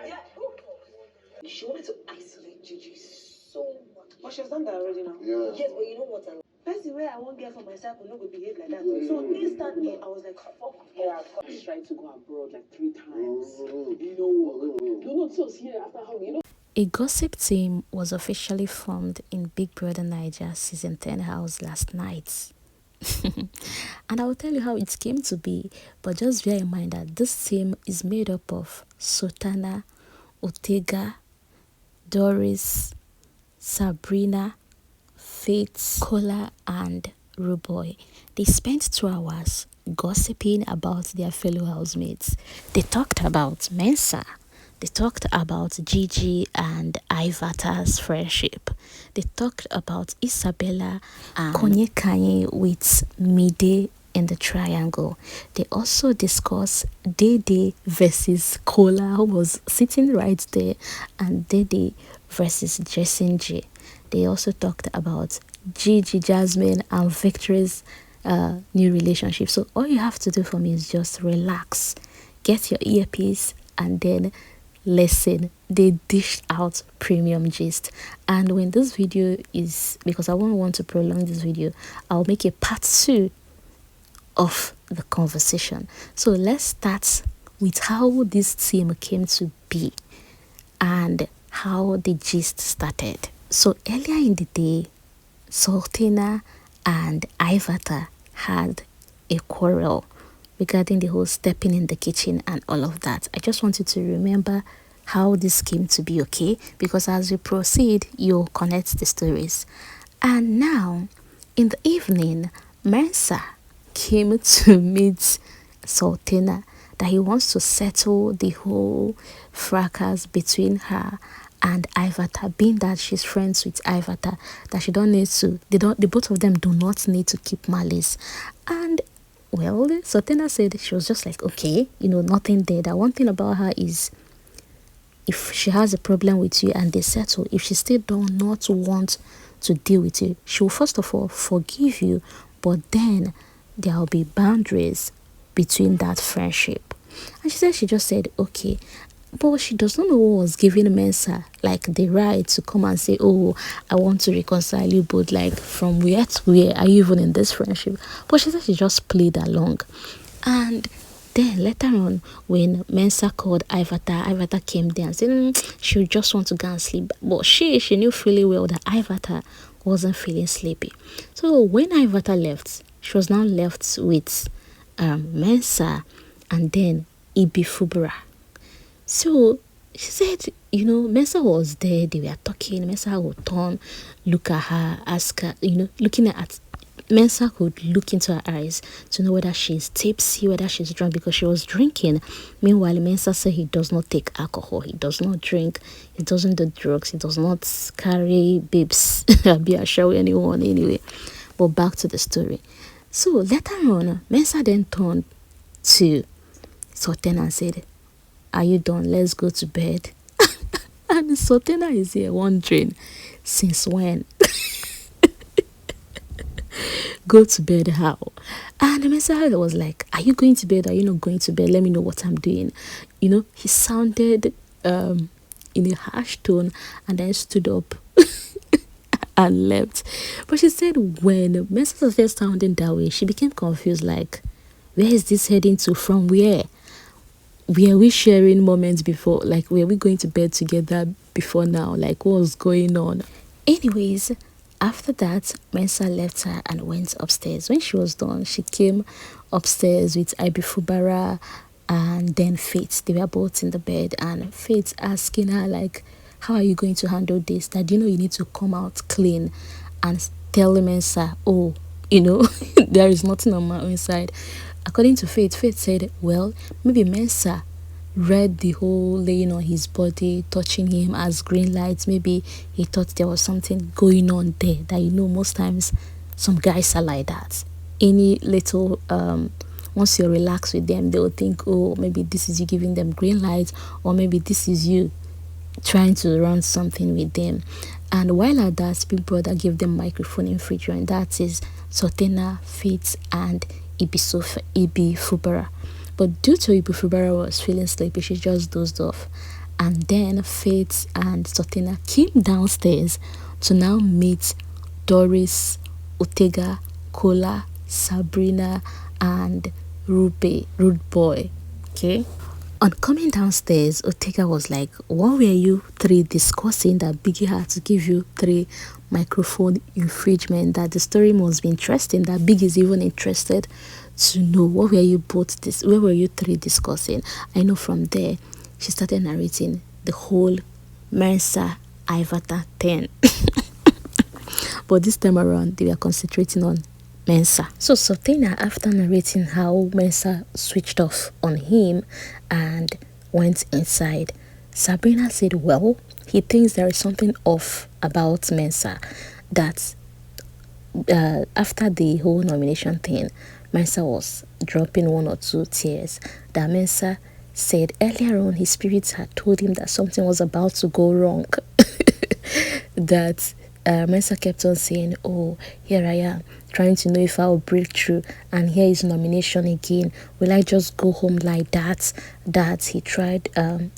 Yeah. She wanted to isolate Gigi so much. But she has done that already now. Yeah. Yes, but you know what? First, the way I won't get for myself will not go behave like that. So instantly, I was like, fuck yeah. I tried to go abroad like 3 times. You know what? No, not so here after how you know. A gossip team was officially formed in Big Brother Naija season 10 house last night. And I will tell you how it came to be, but just bear in mind that this team is made up of Sultana, Otega, Doris, Sabrina, Faith, Kola, and Ruboy. They spent 2 hours gossiping about their fellow housemates. They talked about Mensah. They talked about Gigi and Ivatar'S friendship. They talked about Isabella and Kanye with Mide in the triangle. They also discussed Dede versus Kola, who was sitting right there, and Dede versus Jessin J. They also talked about Gigi Jasmine and Victory's new relationship. So all you have to do for me is just relax, get your earpiece, and then listen. They dished out premium gist. And when this video is, because I won't want to prolong this video, I'll make a part 2 of the conversation. So let's start with how this team came to be and how the gist started. So earlier in the day, Sultina and Ivata had a quarrel regarding the whole stepping in the kitchen and all of that. I just want you to remember how this came to be, okay? Because as we proceed, you'll connect the stories. And now, in the evening, Mensah came to meet Sultina that he wants to settle the whole fracas between her and Ivata, being that she's friends with Ivata, that she don't need to, the both of them do not need to keep malice. And well, Sultina said she was just like, okay, nothing there. That one thing about her is if she has a problem with you and they settle, if she still do not want to deal with you, she will first of all forgive you, but then there will be boundaries between that friendship. And she just said, okay. But she does not know what was giving Mensah like the right to come and say, oh, I want to reconcile you both, like from where to where are you even in this friendship? But she said she just played along. And then later on, when Mensah called Ivata came there and said she just want to go and sleep. But she knew fully well that Ivata wasn't feeling sleepy. So when Ivata left, she was now left with Mensah and then Ibifubra. So she said, Mensah was there, they were talking. Mensah would turn, look at her, ask her, looking at Mensah could look into her eyes to know whether she's tipsy, whether she's drunk, because she was drinking. Meanwhile, Mensah said he does not take alcohol, he does not drink, he doesn't do drugs, he does not carry babes, be a show anyone anyway. But back to the story. So later on, Mensah then turned to Sultana and said, are you done? Let's go to bed. And Sultana is here wondering, since when? Go to bed how? And Mensah was like, are you going to bed? Are you not going to bed? Let me know what I'm doing. He sounded in a harsh tone and then stood up and left. But she said when Mensah started sounding that way, she became confused, like, where is this heading to? From where? Were we sharing moments before? Like, were we going to bed together before now? Like, what was going on? Anyways, after that, Mensah left her and went upstairs. When she was done, she came upstairs with Ibifubara and then Faith. They were both in the bed, and Faith asking her, like, how are you going to handle this? That you need to come out clean and tell Mensah, oh, there is nothing on my own side. According to Faith said, well, maybe Mensah read the whole laying on his body, touching him as green lights. Maybe he thought there was something going on there that, most times some guys are like that. Any little, once you're relaxed with them, they'll think, oh, maybe this is you giving them green lights, or maybe this is you trying to run something with them. And while at that, Big Brother gave them microphone in free and that is Sultana, Faith, and Ibifubara. But due to Ibufubara was feeling sleepy, she just dozed off. And then Faith and Sultina came downstairs to now meet Doris, Otega, Kola, Sabrina, and Rude Boy. Okay. On coming downstairs, Otega was like, what were you three discussing that Biggie had to give you three microphone infringement? That the story must be interesting, that Biggie is even interested to know what were you where were you three discussing? I know from there, she started narrating the whole Mensah Ivata thing. But this time around, they were concentrating on Mensah. So Sultana, after narrating how Mensah switched off on him and went inside, Sabrina said, well, he thinks there is something off about Mensah, that after the whole nomination thing, Mensah was dropping one or two tears. That Mensah said earlier on his spirits had told him that something was about to go wrong. That Mensah kept on saying, oh, here I am, trying to know if I'll break through, and here is nomination again. Will I just go home like that? That he tried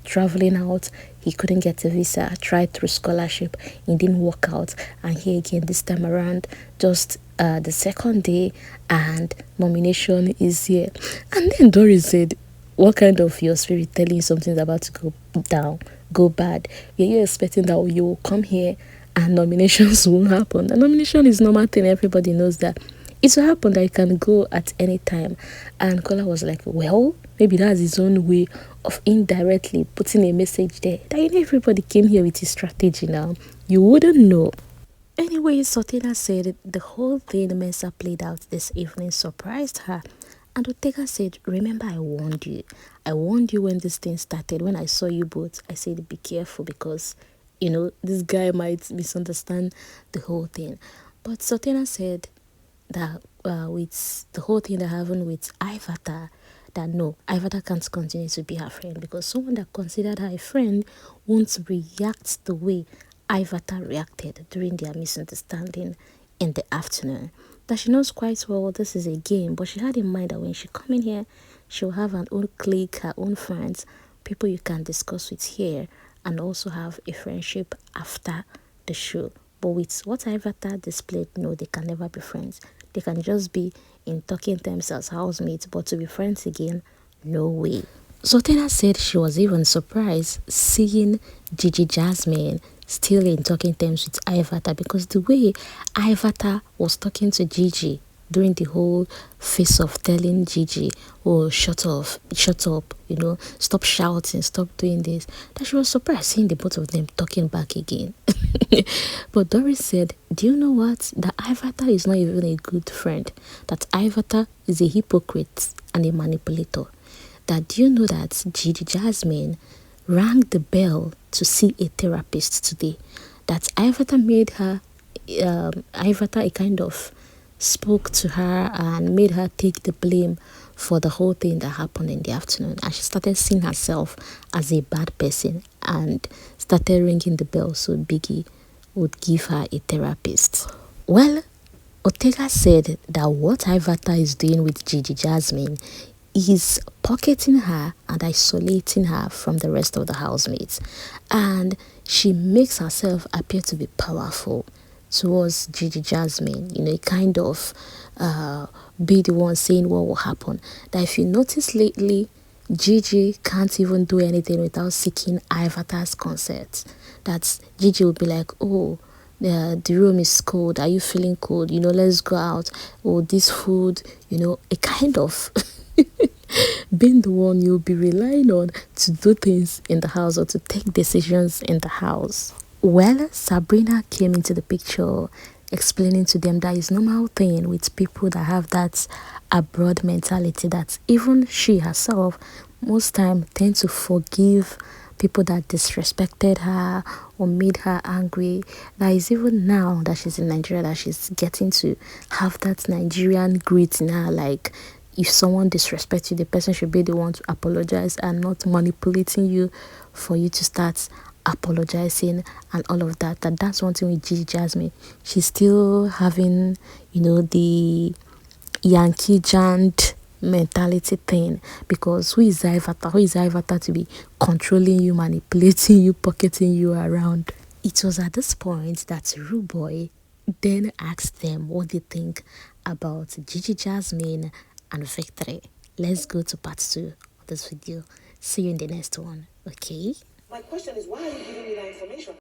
traveling out, he couldn't get a visa, tried through scholarship, it didn't work out, and here again this time around, just the second day, and nomination is here. And then Doris said, what kind of your spirit telling you something's about to go down, go bad? Are you expecting that you will come here and nominations won't happen? The nomination is normal thing. Everybody knows that it will happen, that it can go at any time. And Kola was like, well, maybe that's his own way of indirectly putting a message there that, you know, everybody came here with his strategy now. You wouldn't know. Anyway, Sultana said the whole thing Mensah played out this evening surprised her. And Otega said, remember, I warned you. I warned you when this thing started. When I saw you both, I said, be careful, because, you know, this guy might misunderstand the whole thing. But Sultana said that with the whole thing that happened with Ivata, that no, Ivata can't continue to be her friend, because someone that considered her a friend won't react the way Ivata reacted during their misunderstanding in the afternoon. That she knows quite well this is a game, but she had in mind that when she come in here, she'll have her own clique, her own friends, people you can discuss with here, and also have a friendship after the show. But with what Ivata displayed, no, they can never be friends. They can just be in talking terms as housemates, but to be friends again, no way. Sultana said she was even surprised seeing Gigi Jasmine still in talking terms with Ivata, because the way Ivata was talking to Gigi during the whole face of telling Gigi, oh, shut up, you know, stop shouting, stop doing this, that she was surprised seeing the both of them talking back again. But Doris said, do you know what? That Ivata is not even a good friend. That Ivata is a hypocrite and a manipulator. That do you know that Gigi Jasmine rang the bell to see a therapist today? That Ivata made her, Ivata a kind of spoke to her and made her take the blame for the whole thing that happened in the afternoon, and she started seeing herself as a bad person and started ringing the bell so Biggie would give her a therapist. Well, Otega said that what Ivata is doing with Gigi Jasmine is pocketing her and isolating her from the rest of the housemates, and she makes herself appear to be powerful towards Gigi Jasmine, you know, kind of be the one saying what will happen. That if you notice lately, Gigi can't even do anything without seeking Ivatar'S consent. That Gigi will be like, oh, the room is cold, are you feeling cold, you know, let's go out, or this food, you know, a kind of being the one you'll be relying on to do things in the house or to take decisions in the house. Well, Sabrina came into the picture explaining to them that it's normal thing with people that have that abroad mentality, that even she herself most time tend to forgive people that disrespected her or made her angry. That is even now that she's in Nigeria that she's getting to have that Nigerian grit in her, like if someone disrespects you, the person should be the one to apologize and not manipulating you for you to start apologizing and all of that. That's one thing with Gigi Jasmine. She's still having, you know, the Yankee jant mentality thing, because who is Ivata? Who is Ivata to be controlling you, manipulating you, pocketing you around? It was at this point that Rude Boy then asked them what they think about Gigi Jasmine and Victory. Let's go to part 2 of this video. See you in the next one, okay? My question is, why are you giving me that information?